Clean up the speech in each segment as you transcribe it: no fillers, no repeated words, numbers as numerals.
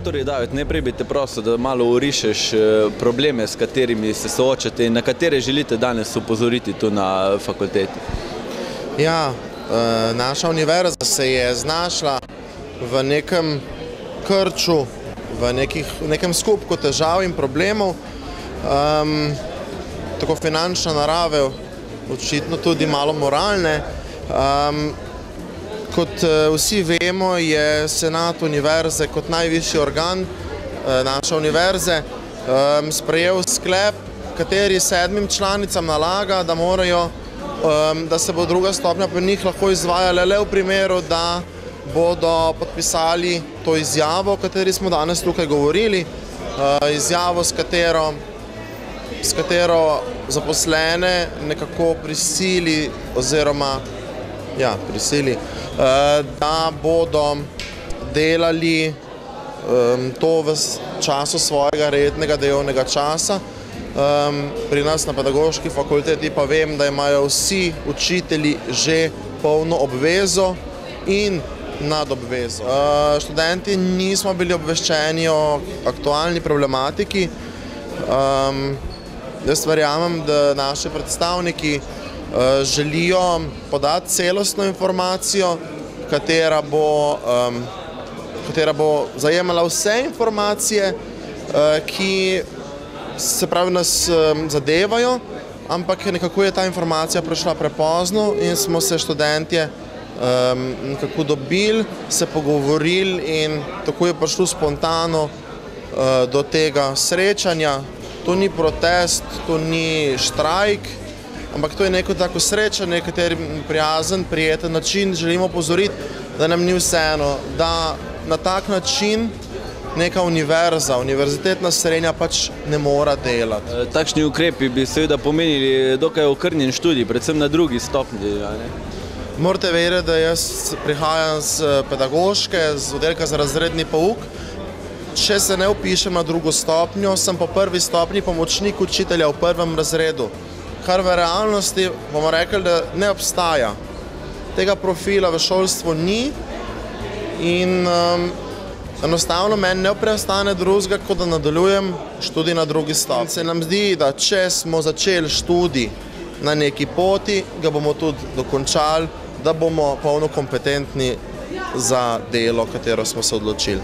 Torej, David, najprej bi te prosil, da malo orišeš probleme, s katerimi se soočate in na katere želite danes opozoriti tu na fakulteti. Ja, naša univerza se je znašla v nekem krču, v nekem skupku težav in problemov, tako finančne narave, očitno tudi malo moralne. Kot vsi vemo, je senat univerze kot najvišji organ naše univerze sprejel sklep, kateri 7 članicam nalaga, da morajo, da se bo druga stopnja pri njih lahko izvajala le v primeru, da bodo podpisali to izjavo, o kateri smo danes tukaj govorili, izjavo, s katero zaposlene nekako prisili oziroma da bodo delali to v času svojega rednega delovnega časa. Pri nas na pedagoški fakulteti pa vem, da imajo vsi učitelji že polno obvezo in nadobvezo. Študenti nismo bili obveščeni o aktualni problematiki. Jaz verjamem, da naši predstavniki želijo podati celostno informacijo, katera bo zajemala vse informacije, ki se pravi nas zadevajo, ampak nekako je ta informacija prišla prepozno in smo se študentje nekako dobili, se pogovorili in tako je prišlo spontano do tega srečanja. To ni protest, to ni štrajk, ampak to je neko tako srečanje, kateri prijazen, prijeten način. Želimo opozoriti, da nam ni vseeno, da na tak način neka univerzitetna srednja pač ne mora delati. Takšni ukrepi bi seveda pomenili dokaj okrnjen študij, predvsem na drugi stopnji. Morate vedeti, da jaz prihajam z pedagoške, z oddelka za razredni pouk. Če se ne vpišem na drugo stopnjo, sem po prvi stopnji pomočnik učitelja v 1. razredu, kar v realnosti bomo rekli, da ne obstaja. Tega profila v šolstvu ni in enostavno meni ne preostane drugega, kot da nadaljujem študij na drugi stopnji. Se nam zdi, da če smo začeli študij na neki poti, ga bomo tudi dokončali, da bomo polno kompetentni za delo, katero smo se odločili.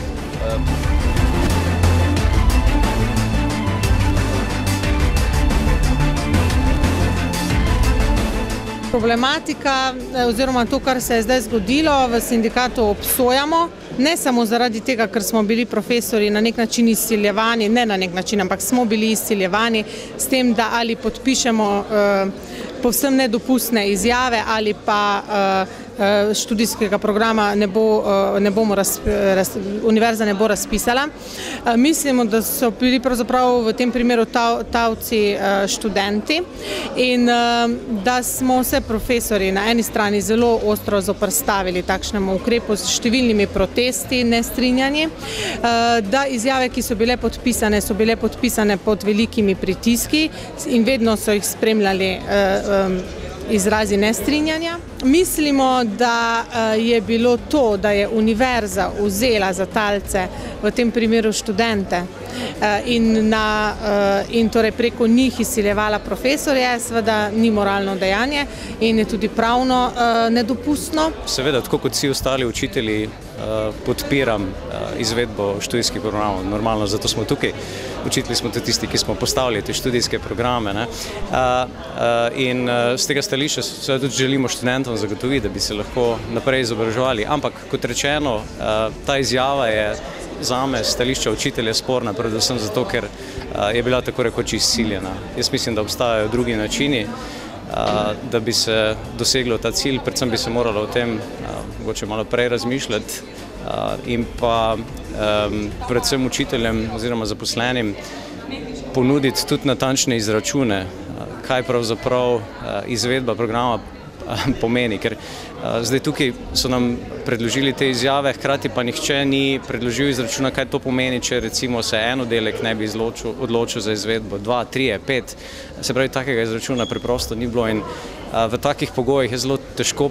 Problematika oziroma to, kar se je zdaj zgodilo, v sindikatu obsojamo, ne samo zaradi tega, ker smo bili profesori na nek način izsiljevani, ne na nek način, ampak smo bili izsiljevani s tem, da ali podpišemo povsem nedopustne izjave ali pa študijskega programa univerza ne bo razpisala. Mislimo, da so bili pravzaprav v tem primeru talci študenti in da smo se profesori na eni strani zelo ostro zoperstavili takšnemu ukrepu s številnimi protesti, nestrinjanji, da izjave, ki so bile podpisane pod velikimi pritiski in vedno so jih spremljali izrazi nestrinjanja. Mislimo, da je bilo to, da je univerza vzela za talce v tem primeru študente in torej preko njih izsiljevala profesorje, seveda ni moralno dejanje in je tudi pravno nedopustno. Seveda, tako kot vsi ostali učitelji, podpiram izvedbo študijskih programov. Normalno, zato smo tukaj. Učitelji smo tudi tisti, ki smo postavili te študijske programe. In z tega stališča seveda tudi želimo študentom zagotoviti, da bi se lahko naprej izobraževali. Ampak, kot rečeno, ta izjava je zame stališča učitelja sporna, predvsem zato, ker je bila tako rekoč izsiljena. Jaz mislim, da obstajajo drugi načini, da bi se doseglo ta cilj, predvsem bi se moralo o tem mogoče malo prej razmišljati in pa predvsem učiteljem oziroma zaposlenim ponuditi tudi natančne izračune, kaj pravzaprav izvedba programa pomeni, ker zdaj tukaj so nam predložili te izjave, hkrati pa nihče ni predložil izračuna, kaj to pomeni, če recimo se en oddelek ne bi odločil za izvedbo, 2, 3, 5, se pravi, takega izračuna preprosto ni bilo in v takih pogojih je zelo težko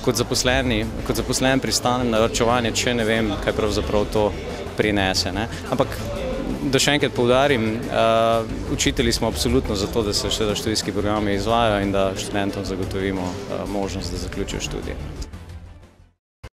kot zaposlen pristanem na varčevanje, če ne vem, kaj pravzaprav to prinese. Ne. Ampak, da še enkrat poudarim, učitelji smo absolutno za to, da se študijski programi izvajajo in da študentom zagotovimo možnost, da zaključijo študije.